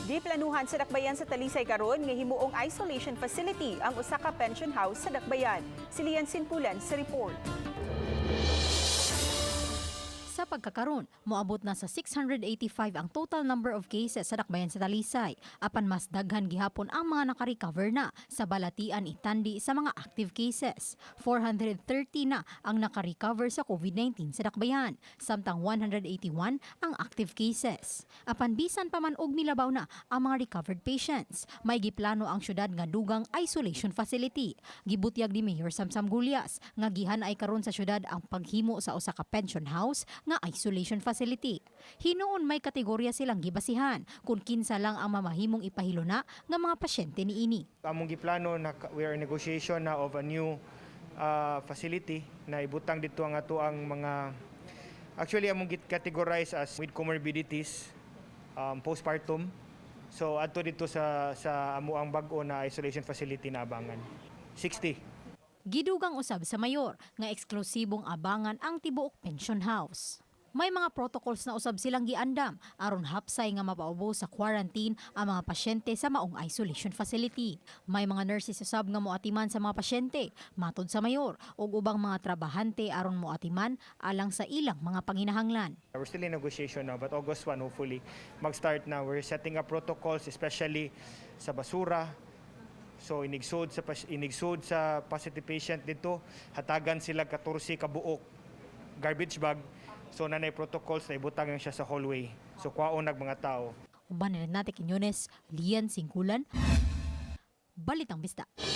Di planuhan sa Dakbayan sa Talisay karon nga himuong isolation facility ang usa ka pension house sa Dakbayan. Si Lian Sinpulan sa report. Sa pagkakaroon, moabot na sa 685 ang total number of cases sa Dakbayan sa Talisay. Apan mas daghan gihapon ang mga nakarecover na sa balatian itandi sa mga active cases. 430 na ang nakarecover sa COVID-19 sa Dakbayan, samtang 181 ang active cases. Apan bisan pa man og milabaw na ang mga recovered patients, may giplano ang syudad nga dugang isolation facility. Gibutyag ni Mayor Samsam Gulyas nga gihan ay karon sa syudad ang paghimo sa usa ka pension house nga isolation facility. Hinuon may kategorya silang gibasihan kung kinsa lang ang mamahimong ipahilo na nga mga pasyente niini. Among giplano na we are in negotiation na of a new facility na ibutang dito ang ato ang mga actually among categorize as with comorbidities, postpartum. So adto dito sa amo ang bag-o na isolation facility na abangan. 60. Gidugang usab sa mayor nga eksklusibong abangan ang tibuok pension house. May mga protocols na usab silang giandam aron hapsay nga mapaubo sa quarantine ang mga pasyente sa maong isolation facility. May mga nurses usab nga moatiman sa mga pasyente, matod sa mayor, ug ubang mga trabahante aron moatiman alang sa ilang mga panginahanglan. We're still in negotiation now, but August 1 hopefully mag-start na. We're setting up protocols especially sa basura. So inigsod sa positive patient dito, hatagan sila 14 ka buok garbage bag. So nanay protocols na ibutang siya sa hallway. So kwaon mga tao. Uban na natin Quiñones, Lian Singkulan, Balitang Bista.